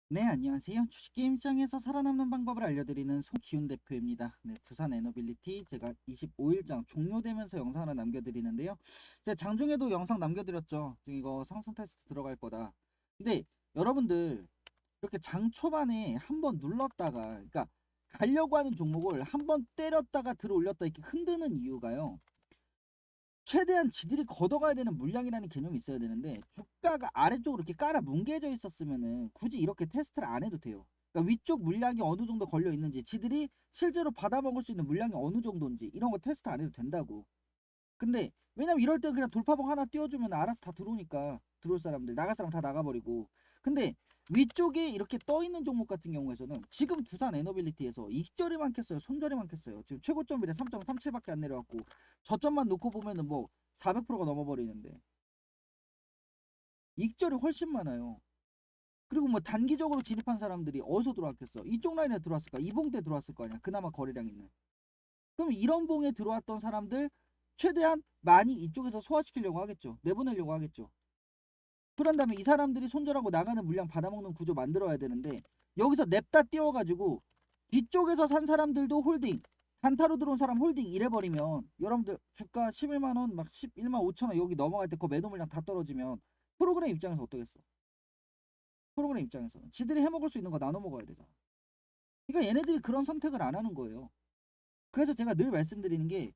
네, 안녕하세요. 주식게임 시장에서 살아남는 방법을 알려드리는 송기훈 대표입니다. 네, 두산 에너빌리티 제가 25일장 종료되면서 영상 하나 남겨드리는데요. 제가 장중에도 영상 남겨드렸죠. 지금 이거 상승 테스트 들어갈 거다. 근데 여러분들 이렇게 장 초반에 한번 눌렀다가, 그러니까 가려고 하는 종목을 한번 때렸다가 들어 올렸다 이렇게 흔드는 이유가요. 최대한 지들이 걷어가야 되는 물량이라는 개념이 있어야 되는데 주가가 아래쪽으로 이렇게 깔아 뭉개져 있었으면은 굳이 이렇게 테스트를 안 해도 돼요. 그러니까 위쪽 물량이 어느 정도 걸려 있는지 지들이 실제로 받아먹을 수 있는 물량이 어느 정도인지 이런 거 테스트 안 해도 된다고. 근데 왜냐면 이럴 때 그냥 돌파봉 하나 띄워주면 알아서 다 들어오니까 들어올 사람들 나갈 사람 다 나가버리고. 근데 위쪽에 이렇게 떠 있는 종목 같은 경우에서는 지금 두산 에너빌리티에서 익절이 많겠어요, 손절이 많겠어요. 지금 최고점이래 3.37밖에 안 내려왔고 저점만 놓고 보면은 뭐 400%가 넘어버리는데 익절이 훨씬 많아요. 그리고 뭐 단기적으로 진입한 사람들이 어디서 들어왔겠어? 이쪽 라인에 들어왔을까? 이봉대 들어왔을 거 아니야, 그나마 거래량 있는. 그럼 이런 봉에 들어왔던 사람들 최대한 많이 이쪽에서 소화시키려고 하겠죠. 내보내려고 하겠죠. 그런 다음에 이 사람들이 손절하고 나가는 물량 받아먹는 구조 만들어야 되는데 여기서 냅다 띄워가지고 뒤쪽에서 산 사람들도 홀딩, 단타로 들어온 사람 홀딩 이래버리면 여러분들 주가 11만원 막 11만 5천원 여기 넘어갈 때 그 매도 물량 다 떨어지면 프로그램 입장에서 어떠겠어? 프로그램 입장에서는 지들이 해먹을 수 있는 거 나눠 먹어야 되잖아. 그러니까 얘네들이 그런 선택을 안 하는 거예요. 그래서 제가 늘 말씀드리는 게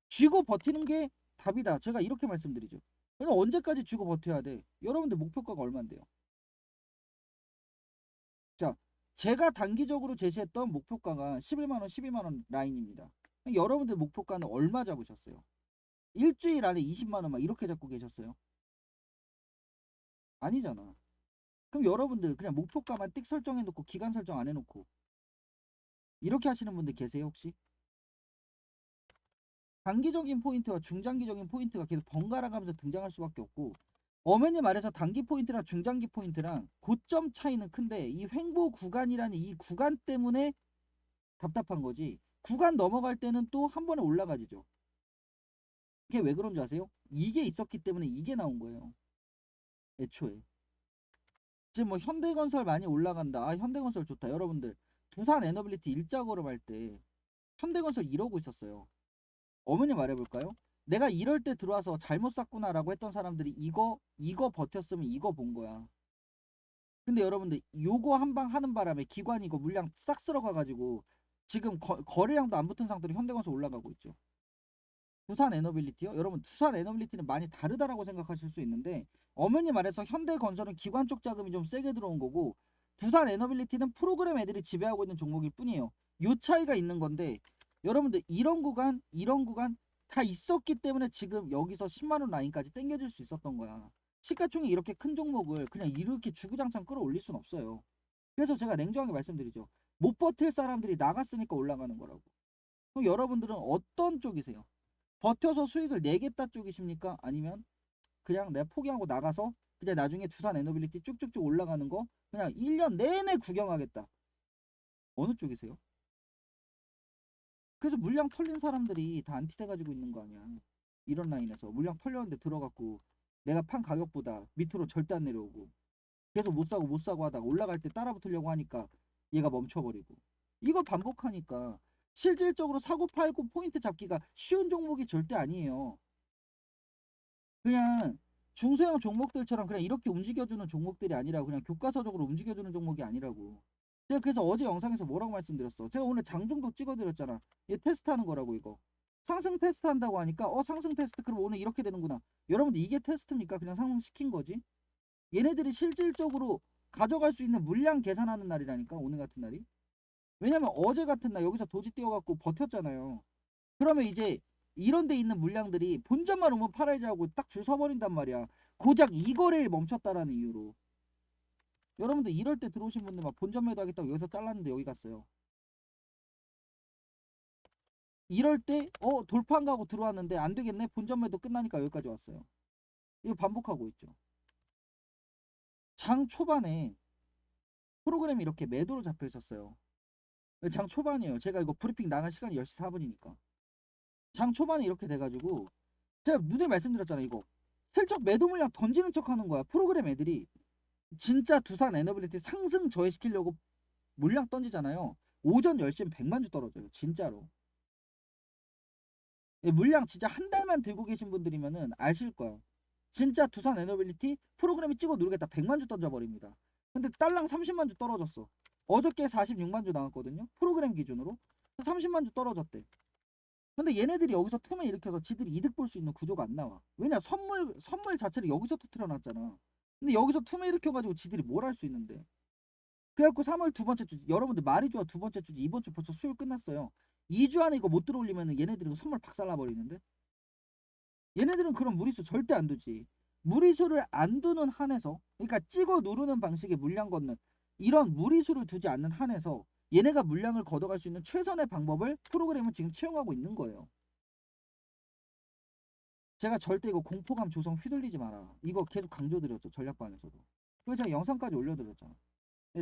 쥐고 버티는 게 답이다. 제가 이렇게 말씀드리죠. 그러니까 언제까지 쥐고 버텨야 돼? 여러분들 목표가가 얼만데요? 자, 제가 단기적으로 제시했던 목표가가 11만원, 12만원 라인입니다. 여러분들 목표가는 얼마 잡으셨어요? 일주일 안에 20만원 막 이렇게 잡고 계셨어요? 아니잖아. 그럼 여러분들 그냥 목표가만 띡 설정해놓고 기간 설정 안 해놓고 이렇게 하시는 분들 계세요 혹시? 단기적인 포인트와 중장기적인 포인트가 계속 번갈아 가면서 등장할 수밖에 없고, 엄연히 말해서 단기 포인트랑 중장기 포인트랑 고점 차이는 큰데 이 횡보 구간이라는 이 구간 때문에 답답한 거지. 구간 넘어갈 때는 또 한 번에 올라가지죠. 이게 왜 그런 줄 아세요? 이게 있었기 때문에 이게 나온 거예요. 애초에. 지금 뭐 현대건설 많이 올라간다. 아, 현대건설 좋다. 여러분들 두산 에너빌리티 일자 걸음할 때 현대건설 이러고 있었어요. 어머니 말해볼까요? 내가 이럴 때 들어와서 잘못 샀구나라고 했던 사람들이 이거 버텼으면 이거 본 거야. 근데 여러분들 요거 한 방 하는 바람에 기관이 이거 물량 싹 쓸어가가지고 지금 거래량도 안 붙은 상태로 현대건설 올라가고 있죠. 두산 에너빌리티요? 여러분 두산 에너빌리티는 많이 다르다라고 생각하실 수 있는데 엄연히 말해서 현대건설은 기관 쪽 자금이 좀 세게 들어온 거고 두산 에너빌리티는 프로그램 애들이 지배하고 있는 종목일 뿐이에요. 요 차이가 있는 건데 여러분들 이런 구간 다 있었기 때문에 지금 여기서 10만원 라인까지 땡겨줄 수 있었던 거야. 시가총이 이렇게 큰 종목을 그냥 이렇게 주구장창 끌어올릴 순 없어요. 그래서 제가 냉정하게 말씀드리죠. 못 버틸 사람들이 나갔으니까 올라가는 거라고. 그럼 여러분들은 어떤 쪽이세요? 버텨서 수익을 내겠다 쪽이십니까? 아니면 그냥 내가 포기하고 나가서 그냥 나중에 두산 에너빌리티 쭉쭉쭉 올라가는 거 그냥 1년 내내 구경하겠다. 어느 쪽이세요? 그래서 물량 털린 사람들이 다 안티돼 가지고 있는 거 아니야. 이런 라인에서 물량 털렸는데 들어갔고 내가 판 가격보다 밑으로 절대 안 내려오고 계속 못 사고 하다가 올라갈 때 따라 붙으려고 하니까 얘가 멈춰버리고 이거 반복하니까 실질적으로 사고 팔고 포인트 잡기가 쉬운 종목이 절대 아니에요. 그냥 중소형 종목들처럼 그냥 이렇게 움직여주는 종목들이 아니라 그냥 교과서적으로 움직여주는 종목이 아니라고. 제가 그래서 어제 영상에서 뭐라고 말씀드렸어? 제가 오늘 장중도 찍어드렸잖아. 얘 테스트하는 거라고 이거. 상승 테스트 한다고 하니까 상승 테스트 그럼 오늘 이렇게 되는구나. 여러분들 이게 테스트입니까? 그냥 상승시킨 거지. 얘네들이 실질적으로 가져갈 수 있는 물량 계산하는 날이라니까 오늘 같은 날이. 왜냐면 어제 같은 날 여기서 도지 띄워갖고 버텼잖아요. 그러면 이제 이런 데 있는 물량들이 본전만 오면 팔아야지 하고 딱 줄 서버린단 말이야. 고작 이 거래일 멈췄다라는 이유로. 여러분들 이럴 때 들어오신 분들 막 본전 매도하겠다고 여기서 잘랐는데 여기 갔어요. 이럴 때 돌파한 가고 들어왔는데 안 되겠네. 본전 매도 끝나니까 여기까지 왔어요. 이거 반복하고 있죠. 장 초반에 프로그램이 이렇게 매도로 잡혀 있었어요. 장 초반이에요. 제가 이거 브리핑 나간 시간이 10시 4분이니까. 장 초반에 이렇게 돼가지고 제가 누들 말씀드렸잖아요. 이거 슬쩍 매도 물량 던지는 척 하는 거야. 프로그램 애들이 진짜 두산 에너빌리티 상승 저해시키려고 물량 던지잖아요. 오전 10시엔 100만 주 떨어져요. 진짜로. 물량 진짜 한 달만 들고 계신 분들이면은 아실 거야. 진짜 두산 에너빌리티 프로그램이 찍어 누르겠다 100만 주 던져버립니다. 근데 딸랑 30만 주 떨어졌어. 어저께 46만 주 나왔거든요. 프로그램 기준으로 30만 주 떨어졌대. 근데 얘네들이 여기서 틈을 일으켜서 지들이 이득 볼 수 있는 구조가 안 나와. 왜냐, 선물 자체를 여기서 터트려 놨잖아. 근데 여기서 틈을 일으켜가지고 지들이 뭘 할 수 있는데. 그래갖고 3월 두 번째 주, 여러분들 말이 좋아, 두 번째 주지. 이번 주 벌써 수요일 끝났어요. 2주 안에 이거 못 들어올리면 얘네들이 이거 선물 박살나 버리는데. 얘네들은 그런 무리수 절대 안 두지. 무리수를 안 두는 한에서, 그러니까 찍어 누르는 방식의 물량 걷는 이런 무리수를 두지 않는 한에서 얘네가 물량을 걷어갈 수 있는 최선의 방법을 프로그램은 지금 채용하고 있는 거예요. 제가 절대 이거 공포감 조성 휘둘리지 마라. 이거 계속 강조드렸죠. 전략방에서도. 그래서 제가 영상까지 올려드렸잖아.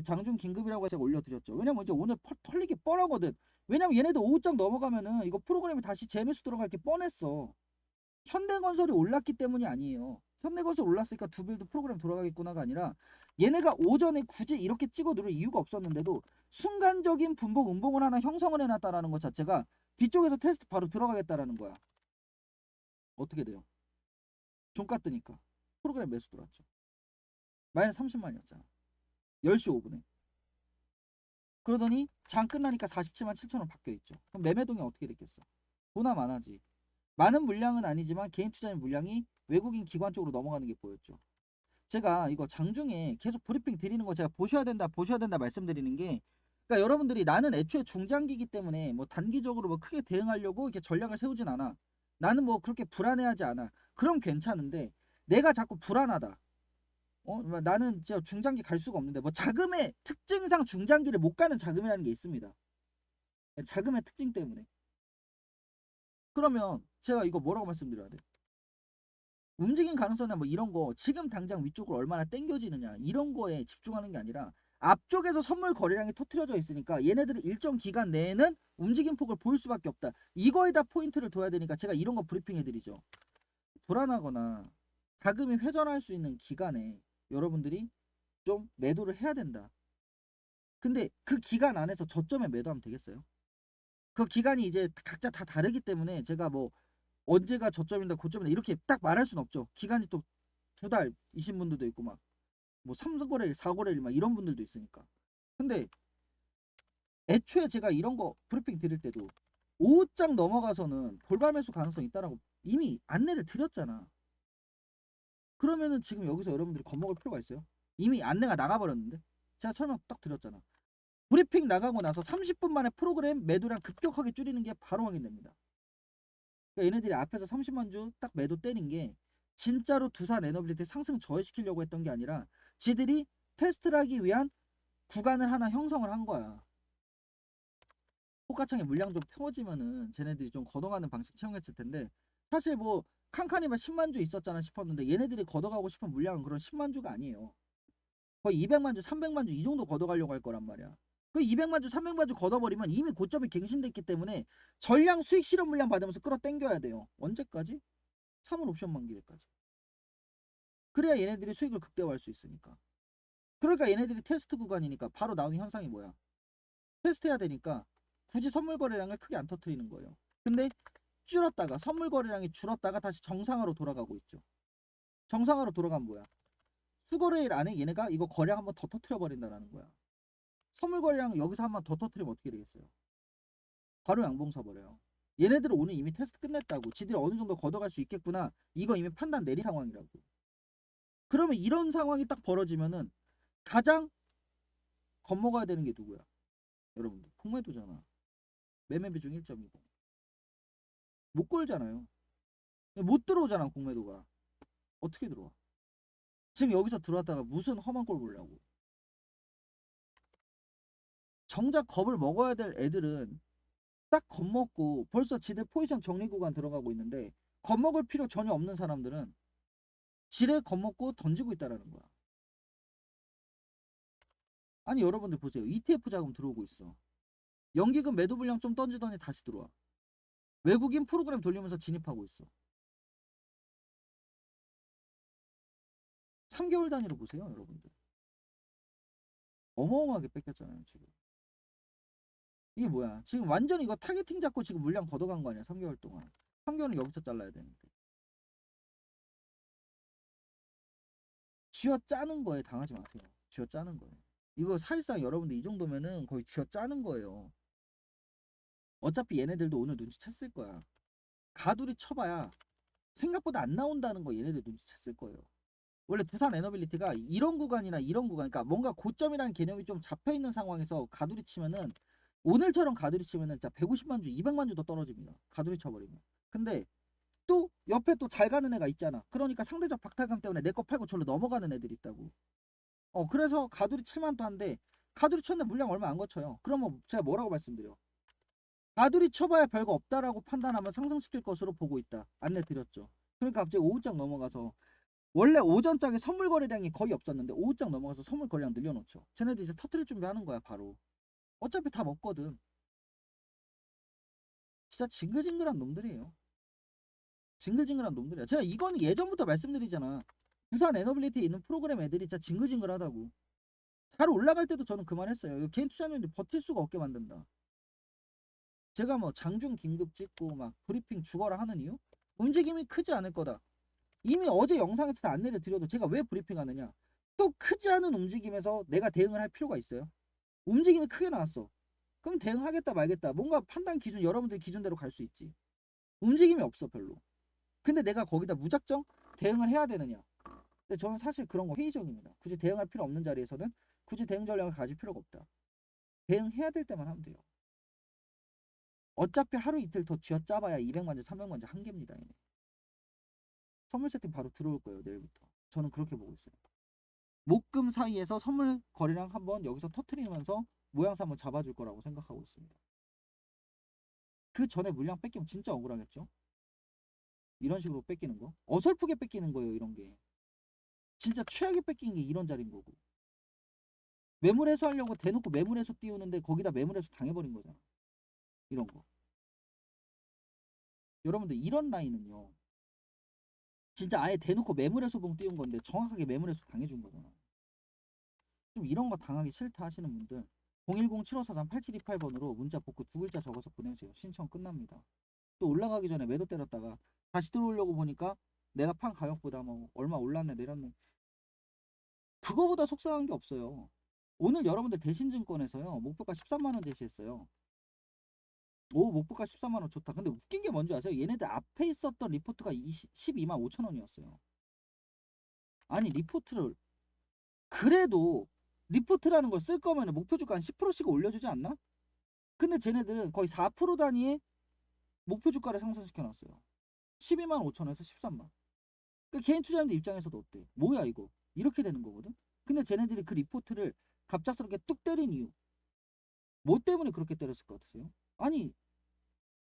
장중 긴급이라고 제가 올려드렸죠. 왜냐면 이제 오늘 털리기 뻔하거든. 왜냐면 얘네들 오후장 넘어가면은 이거 프로그램이 다시 재매수 들어갈 게 뻔했어. 현대건설이 올랐기 때문이 아니에요. 현대건설 올랐으니까 두빌드 프로그램 돌아가겠구나가 아니라 얘네가 오전에 굳이 이렇게 찍어 누를 이유가 없었는데도 순간적인 분봉 음봉을 하나 형성을 해놨다라는 것 자체가 뒤쪽에서 테스트 바로 들어가겠다라는 거야. 어떻게 돼요? 종가 뜨니까 프로그램 매수 들어왔죠. 마이너스 30만이었잖아. 10시 5분에. 그러더니 장 끝나니까 47만 7천원 바뀌어있죠. 그럼 매매동이 어떻게 됐겠어? 보나 마나지. 많은 물량은 아니지만 개인 투자인 물량이 외국인 기관 쪽으로 넘어가는 게 보였죠. 제가 이거 장중에 계속 브리핑 드리는 거 제가 보셔야 된다 말씀드리는 게, 그러니까 여러분들이 나는 애초에 중장기이기 때문에 뭐 단기적으로 뭐 크게 대응하려고 이렇게 전략을 세우진 않아. 나는 뭐 그렇게 불안해하지 않아. 그럼 괜찮은데 내가 자꾸 불안하다. 나는 진짜 중장기 갈 수가 없는데 뭐 자금의 특징상 중장기를 못 가는 자금이라는 게 있습니다. 자금의 특징 때문에. 그러면 제가 이거 뭐라고 말씀드려야 돼? 움직임 가능성이나 뭐 이런 거 지금 당장 위쪽으로 얼마나 땡겨지느냐 이런 거에 집중하는 게 아니라 앞쪽에서 선물 거래량이 터트려져 있으니까 얘네들은 일정 기간 내에는 움직임 폭을 보일 수밖에 없다. 이거에다 포인트를 둬야 되니까 제가 이런 거 브리핑 해드리죠. 불안하거나 자금이 회전할 수 있는 기간에 여러분들이 좀 매도를 해야 된다. 근데 그 기간 안에서 저점에 매도하면 되겠어요? 그 기간이 이제 각자 다 다르기 때문에 제가 뭐 언제가 저점인다 고점이다 이렇게 딱 말할 순 없죠. 기간이 또 2달이신 분들도 있고 막 뭐 3거래일 4거래일 막 이런 분들도 있으니까. 근데 애초에 제가 이런 거 브리핑 드릴 때도 오후장 넘어가서는 돌발 매수 가능성이 있다라고 이미 안내를 드렸잖아. 그러면은 지금 여기서 여러분들이 겁먹을 필요가 있어요? 이미 안내가 나가버렸는데 제가 설명 딱 드렸잖아. 브리핑 나가고 나서 30분 만에 프로그램 매도량 급격하게 줄이는 게 바로 확인됩니다. 그러니까 얘네들이 앞에서 30만 주 딱 매도 때린 게 진짜로 두산 에너빌리티 상승 저해시키려고 했던 게 아니라 지들이 테스트를 하기 위한 구간을 하나 형성을 한 거야. 호가창에 물량 좀 태워지면은 쟤네들이 좀 걷어가는 방식 채용했을 텐데 사실 뭐 칸칸이만 10만 주 있었잖아 싶었는데 얘네들이 걷어가고 싶은 물량은 그런 10만 주가 아니에요. 거의 200만 주, 300만 주 이 정도 걷어가려고 할 거란 말이야. 그 200만 주, 300만 주 걷어버리면 이미 고점이 갱신됐기 때문에 전량 수익 실현 물량 받으면서 끌어당겨야 돼요. 언제까지? 3월 옵션 만기일까지. 그래야 얘네들이 수익을 극대화할 수 있으니까. 그러니까 얘네들이 테스트 구간이니까 바로 나오는 현상이 뭐야? 테스트해야 되니까 굳이 선물 거래량을 크게 안 터트리는 거예요. 근데 줄었다가 선물 거래량이 줄었다가 다시 정상화로 돌아가고 있죠. 정상화로 돌아가면 뭐야? 수거래일 안에 얘네가 이거 거래량 한번 더 터트려 버린다라는 거야. 선물 거래량 여기서 한번 더 터트리면 어떻게 되겠어요? 바로 양봉 사버려요. 얘네들은 오늘 이미 테스트 끝냈다고. 지들이 어느 정도 걷어갈 수 있겠구나. 이거 이미 판단 내린 상황이라고. 그러면 이런 상황이 딱 벌어지면은 가장 겁먹어야 되는 게 누구야? 여러분들 공매도잖아. 매매 비중 1.20. 못 걸잖아요. 못 들어오잖아 공매도가. 어떻게 들어와? 지금 여기서 들어왔다가 무슨 험한 꼴 보려고. 정작 겁을 먹어야 될 애들은 딱 겁먹고 벌써 지들 포지션 정리 구간 들어가고 있는데 겁먹을 필요 전혀 없는 사람들은 지레 겁먹고 던지고 있다라는 거야. 아니 여러분들 보세요. ETF 자금 들어오고 있어. 연기금 매도 물량 좀 던지더니 다시 들어와. 외국인 프로그램 돌리면서 진입하고 있어. 3개월 단위로 보세요 여러분들. 어마어마하게 뺏겼잖아요 지금. 이게 뭐야? 지금 완전 이거 타겟팅 잡고 지금 물량 걷어간 거 아니야? 3개월 동안. 3개월은 여기서 잘라야 되는데. 쥐어 짜는 거에 당하지 마세요. 쥐어 짜는 거예요. 이거 사실상 여러분들 이 정도면은 거의 쥐어 짜는 거예요. 어차피 얘네들도 오늘 눈치챘을 거야. 가두리 쳐봐야 생각보다 안 나온다는 거 얘네들 눈치챘을 거예요. 원래 두산 에너빌리티가 이런 구간이나 이런 구간, 그러니까 뭔가 고점이라는 개념이 좀 잡혀 있는 상황에서 가두리 치면은, 오늘처럼 가두리 치면은 진짜 150만 주, 200만 주 더 떨어집니다. 가두리 쳐버리면. 근데 또 옆에 또 잘 가는 애가 있잖아. 그러니까 상대적 박탈감 때문에 내 거 팔고 절로 넘어가는 애들이 있다고. 그래서 가두리 칠만 또 한데, 가두리 쳤는데 물량 얼마 안 거쳐요. 그러면 제가 뭐라고 말씀드려? 가두리 쳐봐야 별거 없다라고 판단하면 상승시킬 것으로 보고 있다. 안내 드렸죠. 그러니까 갑자기 오후장 넘어가서, 원래 오전장에 선물 거래량이 거의 없었는데 오후장 넘어가서 선물 거래량 늘려놓죠. 쟤네들 이제 터트릴 준비하는 거야 바로. 어차피 다 먹거든. 진짜 징글징글한 놈들이에요. 징글징글한 놈들이야. 제가 이거는 예전부터 말씀드리잖아. 부산 에너빌리티에 있는 프로그램 애들이 진짜 징글징글하다고. 잘 올라갈 때도 저는 그만했어요. 이거 개인 투자자님들 버틸 수가 없게 만든다. 제가 뭐 장중 긴급 찍고 막 브리핑 죽어라 하는 이유? 움직임이 크지 않을 거다. 이미 어제 영상에서 다 안내를 드려도 제가 왜 브리핑하느냐? 또 크지 않은 움직임에서 내가 대응을 할 필요가 있어요? 움직임이 크게 나왔어. 그럼 대응하겠다 말겠다. 뭔가 판단 기준, 여러분들 기준대로 갈 수 있지. 움직임이 없어 별로. 근데 내가 거기다 무작정 대응을 해야 되느냐? 근데 저는 사실 그런 거 회의적입니다. 굳이 대응할 필요 없는 자리에서는 굳이 대응 전략을 가질 필요가 없다. 대응해야 될 때만 하면 돼요. 어차피 하루 이틀 더 쥐어짜봐야 200만 주, 300만 주 한계입니다. 얘네. 선물 세팅 바로 들어올 거예요. 내일부터. 저는 그렇게 보고 있어요. 목금 사이에서 선물 거래량 한번 여기서 터트리면서 모양새 한번 잡아줄 거라고 생각하고 있습니다. 그 전에 물량 뺏기면 진짜 억울하겠죠? 이런 식으로 뺏기는 거. 어설프게 뺏기는 거예요. 이런 게. 진짜 최악의 뺏긴 게 이런 자리인 거고. 매물 해소하려고 대놓고 매물 해소 띄우는데 거기다 매물 해소 당해버린 거잖아. 이런 거. 여러분들 이런 라인은요. 진짜 아예 대놓고 매물 해소봉 띄운 건데 정확하게 매물 해소 당해준 거잖아. 좀 이런 거 당하기 싫다 하시는 분들 010-7543-8728번으로 문자 복구 두 글자 적어서 보내주세요. 신청 끝납니다. 또 올라가기 전에 매도 때렸다가 다시 들어오려고 보니까 내가 판 가격보다 뭐 얼마 올랐네 내렸네, 그거보다 속상한 게 없어요. 오늘 여러분들 대신증권에서요 목표가 13만원 제시했어요. 오, 목표가 14만원 좋다. 근데 웃긴 게 뭔지 아세요? 얘네들 앞에 있었던 리포트가 12만 5천원이었어요. 아니 리포트를, 그래도 리포트라는 걸 쓸 거면 목표 주가 한 10%씩 올려주지 않나? 근데 쟤네들은 거의 4% 단위의 목표 주가를 상승시켜 놨어요. 12만 5천원에서 13만. 그러니까 개인 투자자들 입장에서도 어때? 뭐야 이거? 이렇게 되는 거거든. 근데 쟤네들이 그 리포트를 갑작스럽게 뚝 때린 이유, 뭐 때문에 그렇게 때렸을 것 같으세요? 아니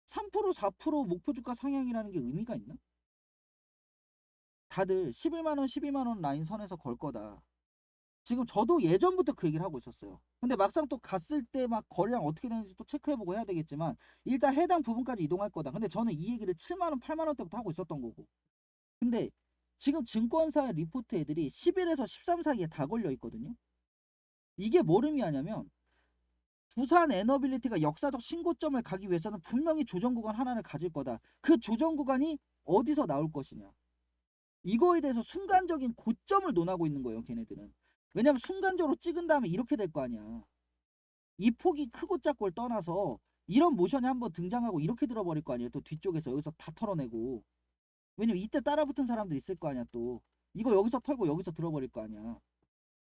3% 4% 목표 주가 상향이라는 게 의미가 있나? 다들 11만원 12만원 라인 선에서 걸 거다. 지금 저도 예전부터 그 얘기를 하고 있었어요. 근데 막상 또 갔을 때 막 거래량 어떻게 되는지 또 체크해보고 해야 되겠지만 일단 해당 부분까지 이동할 거다. 근데 저는 이 얘기를 7만원 8만원 때부터 하고 있었던 거고. 근데 지금 증권사의 리포트 애들이 11에서 13 사이에 다 걸려 있거든요. 이게 뭘 의미하냐면 두산 에너빌리티가 역사적 신고점을 가기 위해서는 분명히 조정 구간 하나를 가질 거다. 그 조정 구간이 어디서 나올 것이냐. 이거에 대해서 순간적인 고점을 논하고 있는 거예요. 걔네들은. 왜냐면 순간적으로 찍은 다음에 이렇게 될 거 아니야. 이 폭이 크고 작고를 떠나서 이런 모션이 한번 등장하고 이렇게 들어버릴 거 아니에요. 또 뒤쪽에서 여기서 다 털어내고. 왜냐면 이때 따라붙은 사람들 있을 거 아니야. 또 이거 여기서 털고 여기서 들어버릴 거 아니야.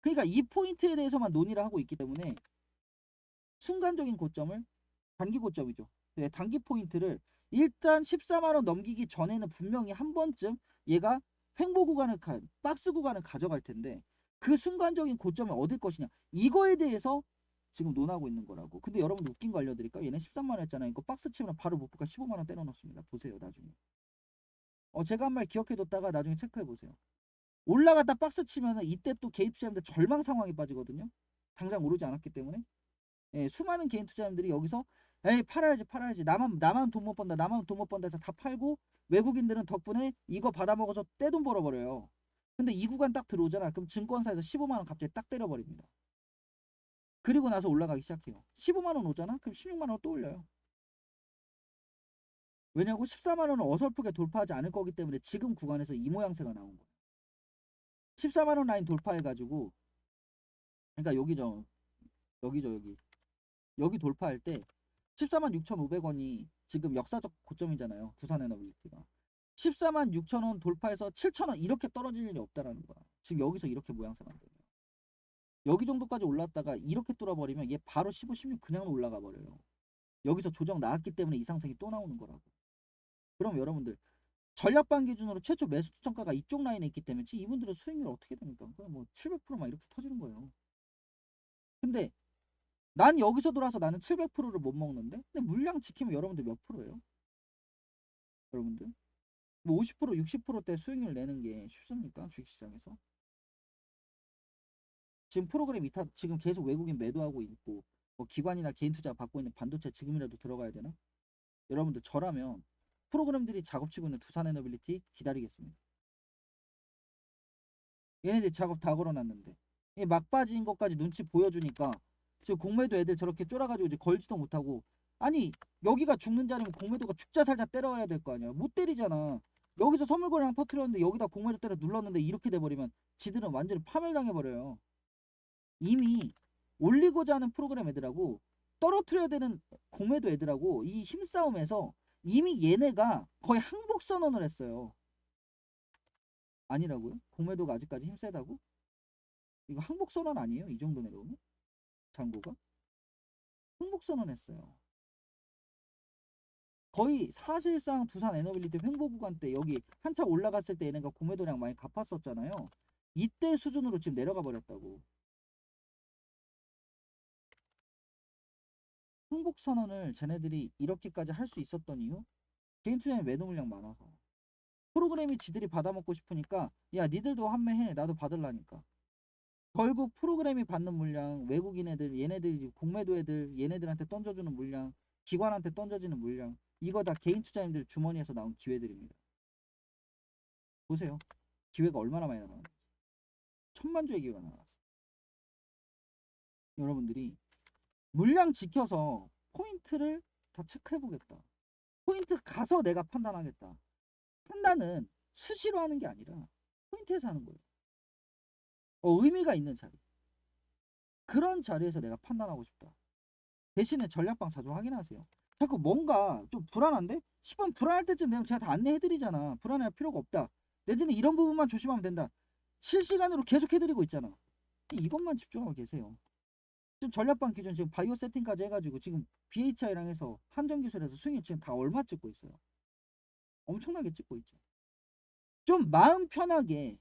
그러니까 이 포인트에 대해서만 논의를 하고 있기 때문에 순간적인 고점을, 단기 고점이죠. 네, 단기 포인트를 일단 14만원 넘기기 전에는 분명히 한 번쯤 얘가 횡보 구간을 박스 구간을 가져갈 텐데 그 순간적인 고점을 얻을 것이냐, 이거에 대해서 지금 논하고 있는 거라고. 근데 여러분 웃긴 거 알려드릴까? 얘네 13만원 했잖아요. 이거 박스 치면 바로 목표가 15만원 때려넣습니다. 보세요 나중에. 제가 한 말 기억해뒀다가 나중에 체크해보세요. 올라갔다 박스 치면은 이때 또 개인 투자자들 절망 상황에 빠지거든요. 당장 오르지 않았기 때문에. 예, 수많은 개인 투자자들이 여기서 에이 팔아야지 팔아야지, 나만 돈 못 번다, 나만 돈 못 번다 해서 다 팔고 외국인들은 덕분에 이거 받아먹어서 떼돈 벌어버려요. 근데 이 구간 딱 들어오잖아. 그럼 증권사에서 15만원 갑자기 딱 때려버립니다. 그리고 나서 올라가기 시작해요. 15만 원 오잖아? 그럼 16만 원 또 올려요. 왜냐고 14만 원은 어설프게 돌파하지 않을 거기 때문에 지금 구간에서 이 모양새가 나온 거예요. 14만 원 라인 돌파해가지고, 그러니까 여기 돌파할 때 14만 6,500원이 지금 역사적 고점이잖아요. 두산에너빌리티가 14만 6천 원 돌파해서 7천 원 이렇게 떨어질 일이 없다라는 거야. 지금 여기서 이렇게 모양새 만들어요. 여기 정도까지 올랐다가 이렇게 뚫어버리면 얘 바로 15, 16 그냥 올라가 버려요. 여기서 조정 나왔기 때문에 이 상승이 또 나오는 거라고. 그럼 여러분들 전략반 기준으로 최초 매수 추천가가 이쪽 라인에 있기 때문에 이분들은 수익률 어떻게 됩니까? 그냥 뭐 700%막 이렇게 터지는 거예요. 근데 난 여기서 돌아서 나는 700%를 못 먹는데, 근데 물량 지키면 여러분들 몇 프로예요? 여러분들 뭐 50%, 60%대 수익률 내는 게 쉽습니까? 주식시장에서 지금 프로그램 이타 지금 계속 외국인 매도하고 있고, 뭐 기관이나 개인 투자 받고 있는 반도체 지금이라도 들어가야 되나? 여러분들 저라면 프로그램들이 작업치고 있는 두산에너빌리티 기다리겠습니다. 얘네들 작업 다 걸어놨는데 이 막바지인 것까지 눈치 보여주니까 지금 공매도 애들 저렇게 쫄아가지고 이제 걸지도 못하고. 아니 여기가 죽는 자리면 공매도가 죽자 살자 때려야 될 거 아니야. 못 때리잖아. 여기서 선물거래량 터트렸는데 여기다 공매도 때려 눌렀는데 이렇게 돼버리면 지들은 완전히 파멸당해버려요. 이미 올리고자 하는 프로그램 애들하고 떨어뜨려야 되는 공매도 애들하고 이 힘싸움에서 이미 얘네가 거의 항복 선언을 했어요. 아니라고요? 공매도가 아직까지 힘세다고? 이거 항복 선언 아니에요? 이 정도 내려오면? 장고가? 항복 선언했어요. 거의 사실상 두산 에너빌리티 횡보 구간 때 여기 한참 올라갔을 때 얘네가 공매도량 많이 갚았었잖아요. 이때 수준으로 지금 내려가 버렸다고. 항복 선언을 쟤네들이 이렇게까지 할 수 있었던 이유? 개인 투자에 매도 물량 많아서. 프로그램이 지들이 받아먹고 싶으니까 야 니들도 판매해 나도 받을라니까. 결국 프로그램이 받는 물량, 외국인 애들, 얘네들 공매도 애들, 얘네들한테 던져주는 물량, 기관한테 던져지는 물량, 이거 다 개인 투자님들 주머니에서 나온 기회들입니다. 보세요. 기회가 얼마나 많이 나왔는지. 천만조의 기회가 나왔어. 여러분들이 물량 지켜서 포인트를 다 체크해보겠다. 포인트 가서 내가 판단하겠다. 판단은 수시로 하는 게 아니라 포인트에서 하는 거예요. 의미가 있는 자리. 그런 자리에서 내가 판단하고 싶다. 대신에 전략방 자주 확인하세요. 자꾸 뭔가 좀 불안한데? 10번 불안할 때쯤 되면 제가 다 안내해드리잖아. 불안할 필요가 없다. 내지는 이런 부분만 조심하면 된다. 실시간으로 계속 해드리고 있잖아. 이것만 집중하고 계세요. 지금 전략방 기준 지금 바이오 세팅까지 해가지고 지금 BHI랑 해서 한정기술에서 수익이 지금 다 얼마 찍고 있어요. 엄청나게 찍고 있죠. 좀 마음 편하게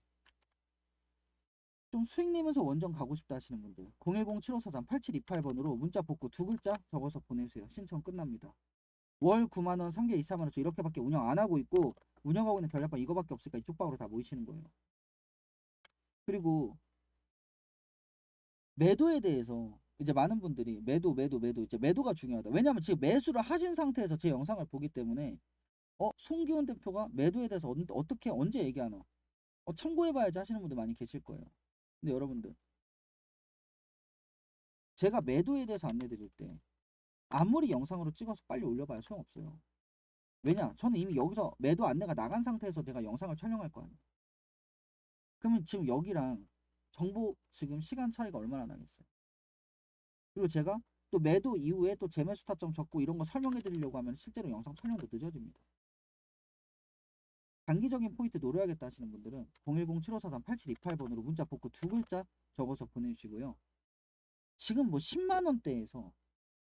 좀 수익 내면서 원정 가고 싶다 하시는 분들 010-7543-8728번으로 문자 복구 두 글자 적어서 보내주세요. 신청 끝납니다. 월 9만원 3개월 24만원 저 이렇게밖에 운영 안 하고 있고 운영하고 있는 전략방 이거밖에 없으니까 이쪽 방으로 다 모이시는 거예요. 그리고 매도에 대해서 이제 많은 분들이 매도 이제 매도가 중요하다. 왜냐면 지금 매수를 하신 상태에서 제 영상을 보기 때문에 송기훈 대표가 매도에 대해서 어떻게 언제 얘기하나 참고해봐야지 하시는 분들 많이 계실 거예요. 근데 여러분들 제가 매도에 대해서 안내드릴 때 아무리 영상으로 찍어서 빨리 올려봐야 소용없어요. 왜냐? 저는 이미 여기서 매도 안내가 나간 상태에서 제가 영상을 촬영할 거 아니에요. 그러면 지금 여기랑 정보 지금 시간 차이가 얼마나 나겠어요. 그리고 제가 또 매도 이후에 또 재매수 타점 적고 이런 거 설명해 드리려고 하면 실제로 영상 촬영도 늦어집니다. 단기적인 포인트 노려야겠다 하시는 분들은 010-7543-8728번으로 문자 복구 두 글자 적어서 보내주시고요. 지금 뭐 10만원대에서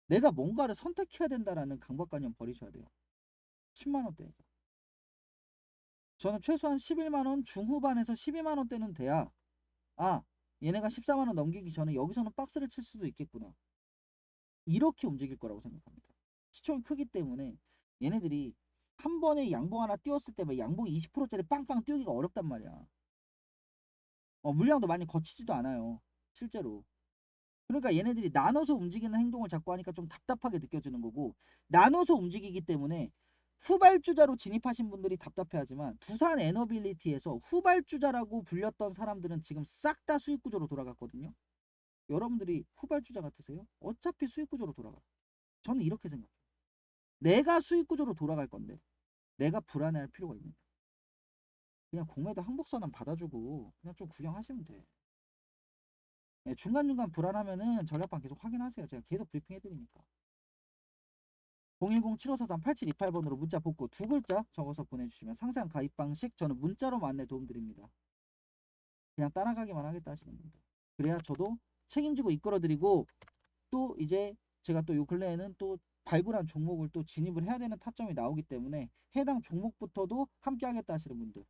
내가 뭔가를 선택해야 된다라는 강박관념 버리셔야 돼요. 10만원대에서. 저는 최소한 11만원 중후반에서 12만원대는 돼야 얘네가 14만원 넘기기 전에 여기서는 박스를 칠 수도 있겠구나. 이렇게 움직일 거라고 생각합니다. 시총이 크기 때문에 얘네들이 한 번에 양봉 하나 띄웠을 때 막 양봉 20%짜리 빵빵 띄우기가 어렵단 말이야. 물량도 많이 거치지도 않아요. 실제로. 그러니까 얘네들이 나눠서 움직이는 행동을 자꾸 하니까 좀 답답하게 느껴지는 거고, 나눠서 움직이기 때문에 후발주자로 진입하신 분들이 답답해하지만 두산 에너빌리티에서 후발주자라고 불렸던 사람들은 지금 싹 다 수익 구조로 돌아갔거든요. 여러분들이 후발주자 같으세요? 어차피 수익 구조로 돌아가. 저는 이렇게 생각해요. 내가 수익 구조로 돌아갈 건데 내가 불안해할 필요가 있는데 그냥 공매도 항복선언 받아주고 그냥 좀 구경하시면 돼. 예, 중간중간 불안하면은 전략방 계속 확인하세요. 제가 계속 브리핑 해드리니까. 010-7543-8728번으로 문자 복구 두 글자 적어서 보내주시면 상세한 가입 방식 저는 문자로 안내 도움드립니다. 그냥 따라가기만 하겠다 하시는 분들. 그래야 저도 책임지고 이끌어드리고 또 이제 제가 또 요 근래에는 또 발굴한 종목을 또 진입을 해야 되는 타점이 나오기 때문에 해당 종목부터도 함께 하겠다 하시는 분들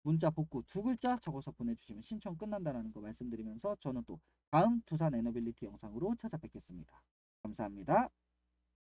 문자 복구 두 글자 적어서 보내주시면 신청 끝난다는 거 말씀드리면서 저는 또 다음 두산 에너빌리티 영상으로 찾아뵙겠습니다. 감사합니다.